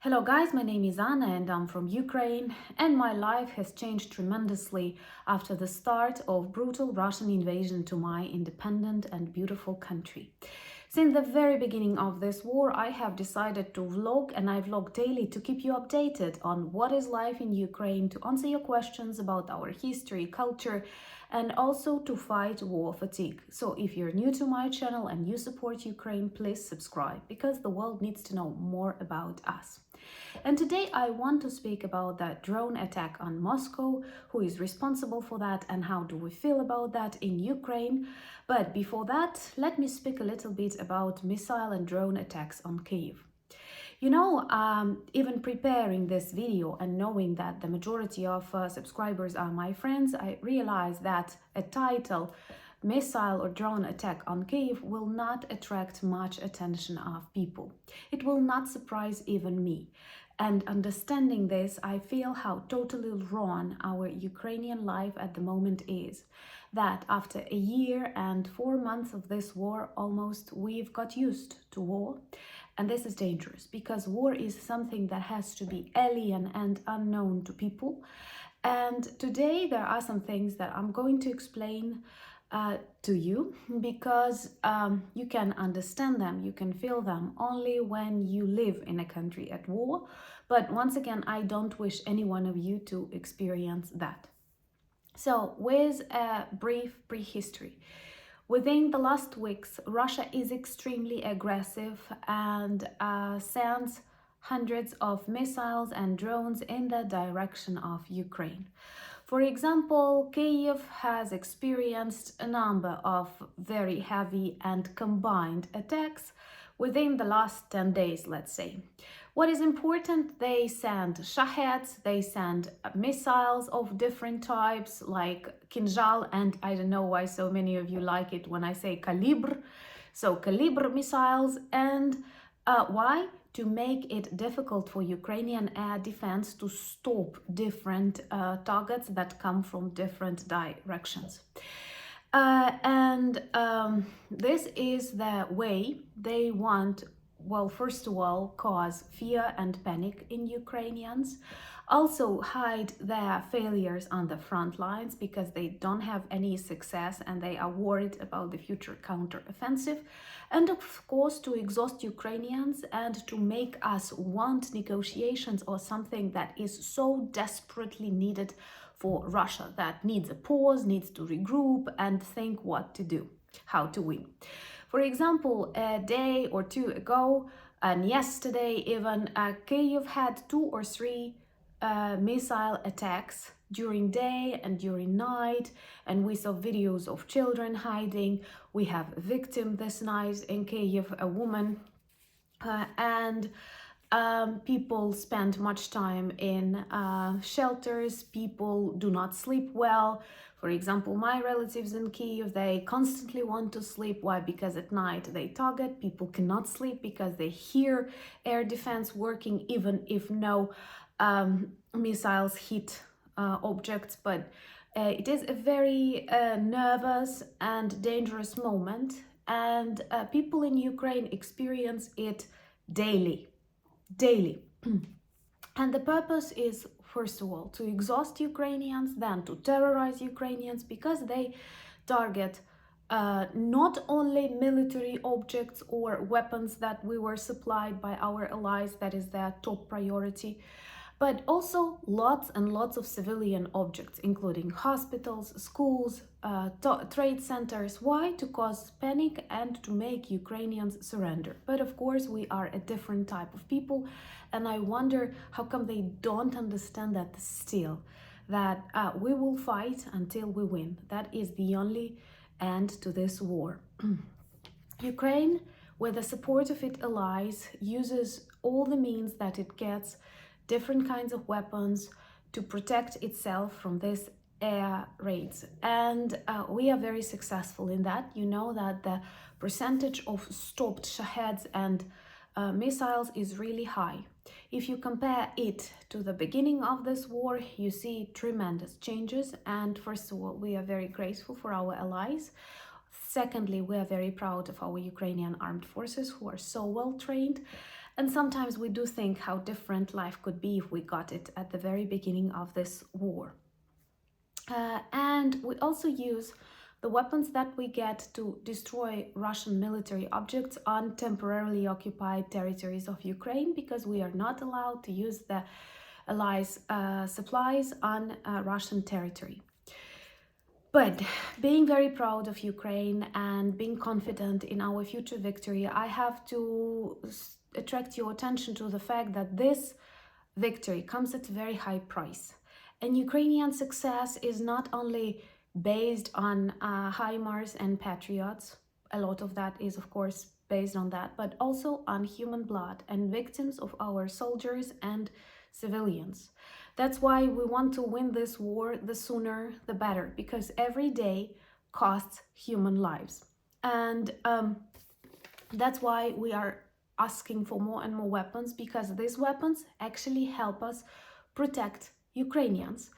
Hello guys, my name is Anna and I'm from Ukraine, and my life has changed tremendously after the start of brutal Russian invasion to my independent and beautiful country. Since the very beginning of this war, I have decided to vlog, and I vlog daily to keep you updated on what is life in Ukraine, to answer your questions about our history, culture, and also to fight war fatigue. So if you're new to my channel and you support Ukraine, please subscribe, because the world needs to know more about us. And today I want to speak about that drone attack on Moscow, who is responsible for that and how do we feel about that in Ukraine. But before that, let me speak a little bit about missile and drone attacks on Kyiv. Even preparing this video and knowing that the majority of subscribers are my friends, I realized that a title, missile or drone attack on Kyiv, will not attract much attention of people. It will not surprise even me. And understanding this, I feel how totally wrong our Ukrainian life at the moment is. That after a year and 4 months of this war, almost we've got used to war. And this is dangerous because war is something that has to be alien and unknown to people. And today there are some things that I'm going to explain to you, because you can understand them, you can feel them only when you live in a country at war. But once again, I don't wish any one of you to experience that. So with a brief prehistory, within the last weeks, Russia is extremely aggressive and sends hundreds of missiles and drones in the direction of Ukraine. For example, Kyiv has experienced a number of very heavy and combined attacks within the last 10 days, let's say. What is important, they send Shaheds, they send missiles of different types like Kinzhal, and I don't know why so many of you like it when I say Kalibr. So Kalibr missiles, and why? To make it difficult for Ukrainian air defense to stop different targets that come from different directions. This is the way they want, well, first of all, cause fear and panic in Ukrainians. Also hide their failures on the front lines because they don't have any success and they are worried about the future counteroffensive. And of course, to exhaust Ukrainians and to make us want negotiations or something that is so desperately needed for Russia, that needs a pause, needs to regroup and think what to do, how to win. For example, a day or two ago, and yesterday even, Kyiv had 2 or 3 missile attacks during day and during night, and we saw videos of children hiding. We have a victim this night in Kyiv, a woman, people spend much time in shelters. People do not sleep well. For example, my relatives in Kyiv, they constantly want to sleep. Why? Because at night they target. People cannot sleep because they hear air defense working, even if no missiles hit objects. But it is a very nervous and dangerous moment, and people in Ukraine experience it daily. And the purpose is, first of all, to exhaust Ukrainians, then to terrorize Ukrainians, because they target not only military objects or weapons that we were supplied by our allies, that is their top priority, but also lots and lots of civilian objects, including hospitals, schools, trade centers. Why? To cause panic and to make Ukrainians surrender. But of course, we are a different type of people, and I wonder how come they don't understand that still, that we will fight until we win. That is the only end to this war. Ukraine, with the support of its allies, uses all the means that it gets, different kinds of weapons, to protect itself from this air raids. And we are very successful in that. You know that the percentage of stopped Shaheds and missiles is really high. If you compare it to the beginning of this war, you see tremendous changes. And first of all, we are very grateful for our allies. Secondly, we are very proud of our Ukrainian armed forces, who are so well trained. And sometimes we do think how different life could be if we got it at the very beginning of this war. And we also use the weapons that we get to destroy Russian military objects on temporarily occupied territories of Ukraine, because we are not allowed to use the Allies' supplies on Russian territory. But being very proud of Ukraine and being confident in our future victory, I have to attract your attention to the fact that this victory comes at a very high price. And Ukrainian success is not only based on HIMARS and Patriots, a lot of that is, of course, based on that, but also on human blood and victims of our soldiers and civilians. That's why we want to win this war, the sooner the better, because every day costs human lives. And that's why we are asking for more and more weapons, because these weapons actually help us protect Ukrainians.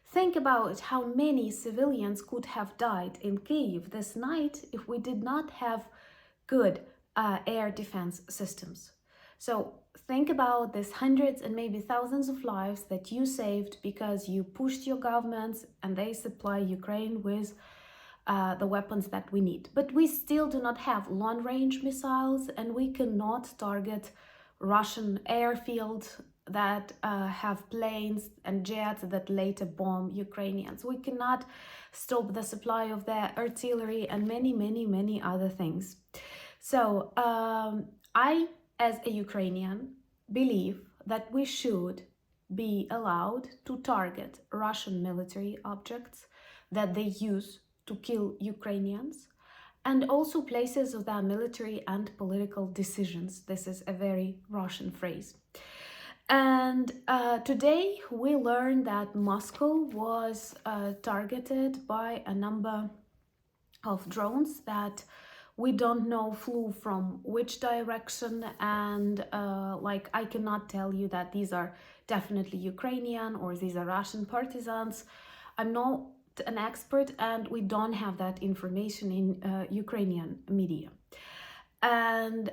Think about how many civilians could have died in Kyiv this night if we did not have good air defense systems. So think about these hundreds and maybe thousands of lives that you saved because you pushed your governments and they supply Ukraine with the weapons that we need. But we still do not have long-range missiles, and we cannot target Russian airfields that have planes and jets that later bomb Ukrainians. We cannot stop the supply of their artillery and many other things. So I, as a Ukrainian, believe that we should be allowed to target Russian military objects that they use to kill Ukrainians, and also places of their military and political decisions. This is a very Russian phrase. And today we learned that Moscow was targeted by a number of drones that we don't know flew from which direction, and I cannot tell you that these are definitely Ukrainian or these are Russian partisans. I'm not an expert, and we don't have that information in Ukrainian media. And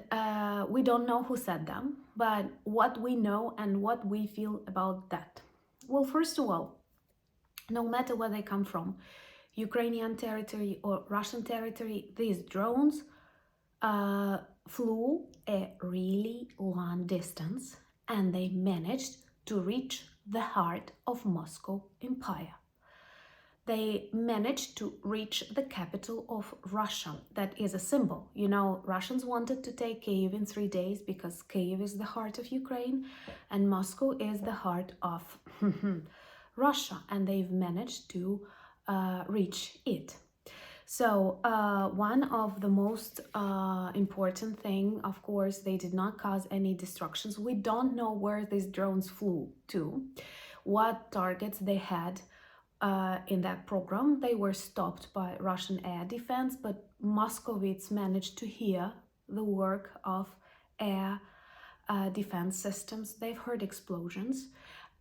we don't know who said them, but what we know and what we feel about that. Well, first of all, no matter where they come from, Ukrainian territory or Russian territory, these drones flew a really long distance, and they managed to reach the heart of Moscow Empire. They managed to reach the capital of Russia. That is a symbol. You know, Russians wanted to take Kyiv in 3 days because Kyiv is the heart of Ukraine and Moscow is the heart of Russia, and they've managed to reach it. So one of the most important thing, of course, they did not cause any destructions. We don't know where these drones flew to, what targets they had in that program. They were stopped by Russian air defense, but Moscovites managed to hear the work of air defense systems. They've heard explosions,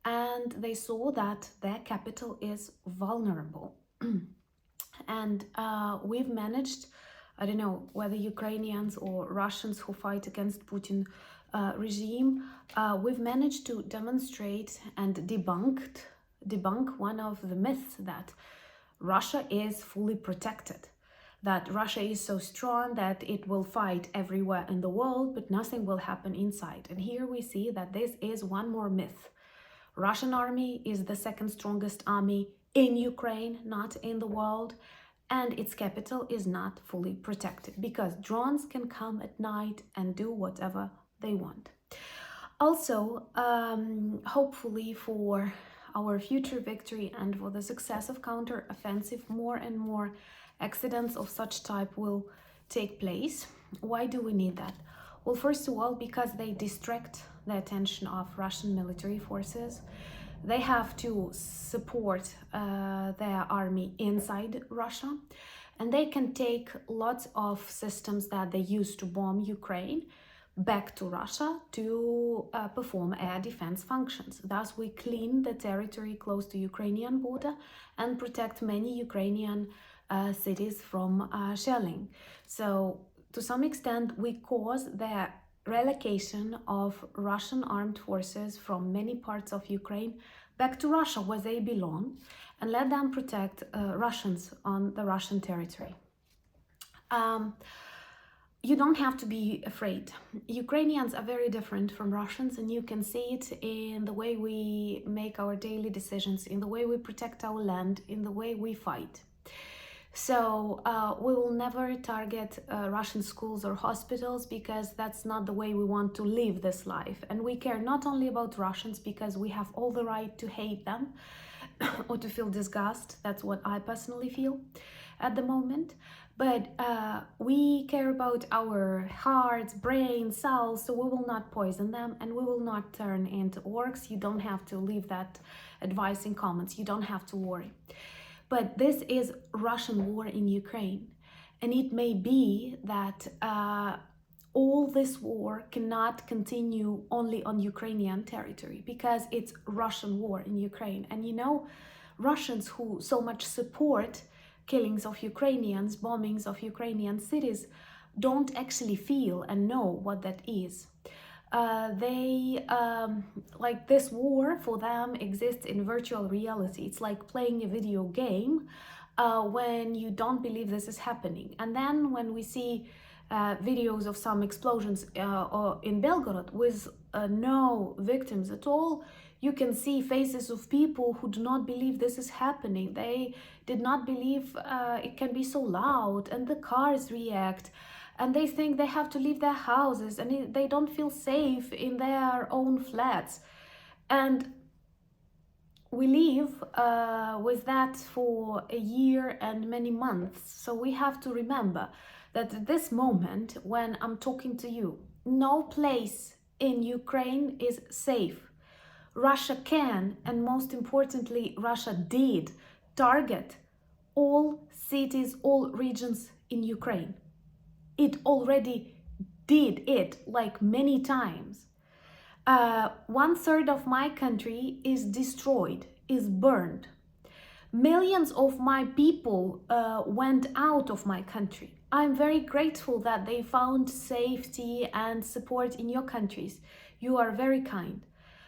and they saw that their capital is vulnerable. And we've managed, I don't know whether Ukrainians or Russians who fight against Putin regime, we've managed to demonstrate and debunk one of the myths that Russia is fully protected, that Russia is so strong that it will fight everywhere in the world, but nothing will happen inside. And here we see that this is one more myth. Russian army is the second strongest army in Ukraine, not in the world, and its capital is not fully protected because drones can come at night and do whatever they want. Also, hopefully for our future victory and for the success of counter-offensive, more and more accidents of such type will take place. Why do we need that? Well, first of all, because they distract the attention of Russian military forces. They have to support their army inside Russia, and they can take lots of systems that they use to bomb Ukraine back to Russia to perform air defense functions. Thus, we clean the territory close to Ukrainian border and protect many Ukrainian cities from shelling. So, to some extent, we cause their relocation of Russian armed forces from many parts of Ukraine back to Russia where they belong, and let them protect Russians on the Russian territory. You don't have to be afraid. Ukrainians are very different from Russians, and you can see it in the way we make our daily decisions, in the way we protect our land, in the way we fight. So we will never target Russian schools or hospitals, because that's not the way we want to live this life. And we care not only about Russians because we have all the right to hate them or to feel disgust. That's what I personally feel at the moment. But we care about our hearts, brains, souls, so we will not poison them, and we will not turn into orcs. You don't have to leave that advice in comments. You don't have to worry. But this is Russian war in Ukraine, and it may be that all this war cannot continue only on Ukrainian territory, because it's Russian war in Ukraine. And you know, Russians who so much support killings of Ukrainians, bombings of Ukrainian cities, don't actually feel and know what that is. Like this war for them exists in virtual reality. It's like playing a video game when you don't believe this is happening. And then when we see videos of some explosions in Belgorod with no victims at all, you can see faces of people who do not believe this is happening. They did not believe it can be so loud, and the cars react, and they think they have to leave their houses, and they don't feel safe in their own flats. And we live with that for a year and many months. So we have to remember that at this moment, when I'm talking to you, no place in Ukraine is safe. Russia can, and most importantly, Russia did target all cities, all regions in Ukraine. It already did it like many times. 1/3 of my country is destroyed, is burned. Millions of my people went out of my country. I'm very grateful that they found safety and support in your countries. You are very kind.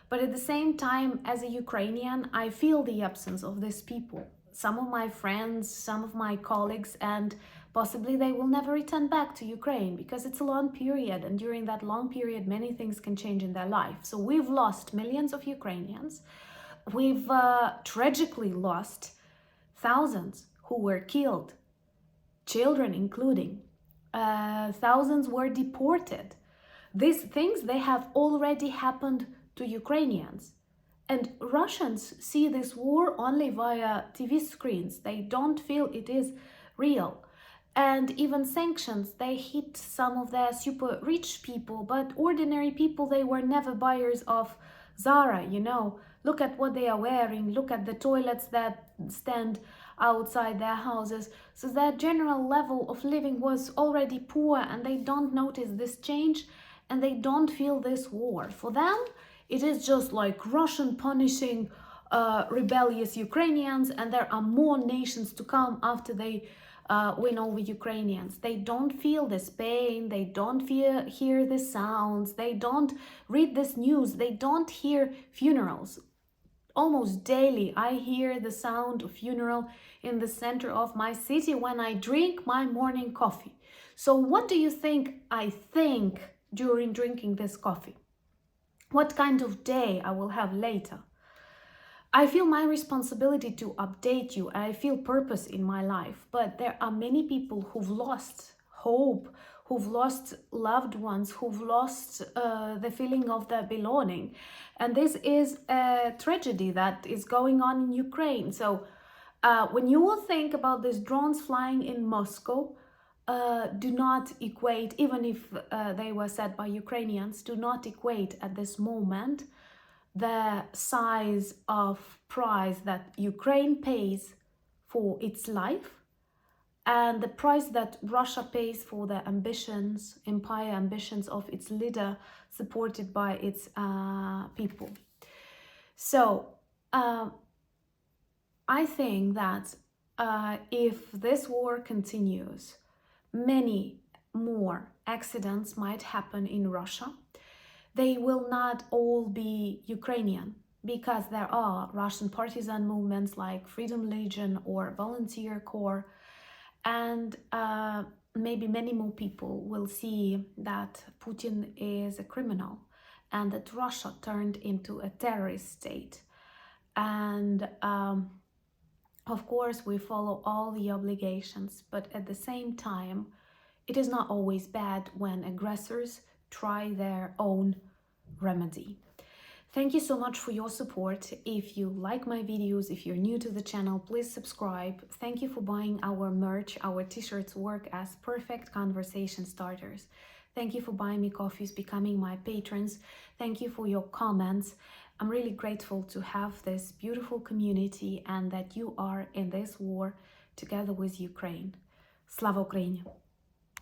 But at the same time, as a Ukrainian, I feel the absence of these people. Some of my friends, some of my colleagues, and possibly they will never return back to Ukraine, because it's a long period, and during that long period, many things can change in their life. So we've lost millions of Ukrainians. We've tragically lost thousands who were killed, children including. Thousands were deported. These things, they have already happened to Ukrainians. And Russians see this war only via TV screens. They don't feel it is real. And even sanctions, they hit some of the super rich people, but ordinary people, they were never buyers of Zara, you know. Look at what they are wearing, look at the toilets that stand outside their houses. So that general level of living was already poor, and they don't notice this change, and they don't feel this war. For them, it is just like Russian punishing rebellious Ukrainians, and there are more nations to come after they win over Ukrainians. They don't feel this pain, they don't hear the sounds, they don't read this news, they don't hear funerals. Almost daily I hear the sound of funeral in the center of my city when I drink my morning coffee. So what do you think I think during drinking this coffee? What kind of day I will have later? I feel my responsibility to update you. I feel purpose in my life, but there are many people who've lost hope, who've lost loved ones, who've lost the feeling of their belonging. And this is a tragedy that is going on in Ukraine. So when you will think about these drones flying in Moscow, do not equate, even if they were set by Ukrainians, do not equate at this moment the size of price that Ukraine pays for its life and the price that Russia pays for the ambitions, empire ambitions of its leader, supported by its people. So I think that if this war continues, many more accidents might happen in Russia, they will not all be Ukrainian, because there are Russian partisan movements like Freedom Legion or Volunteer Corps, and maybe many more people will see that Putin is a criminal and that Russia turned into a terrorist state. And of course, we follow all the obligations, but at the same time, it is not always bad when aggressors try their own remedy. Thank you so much for your support. If you like my videos, if you're new to the channel, please subscribe. Thank you for buying our merch. Our t-shirts work as perfect conversation starters. Thank you for buying me coffees, becoming my patrons. Thank you for your comments. I'm really grateful to have this beautiful community and that you are in this war together with Ukraine. Slava Ukraini!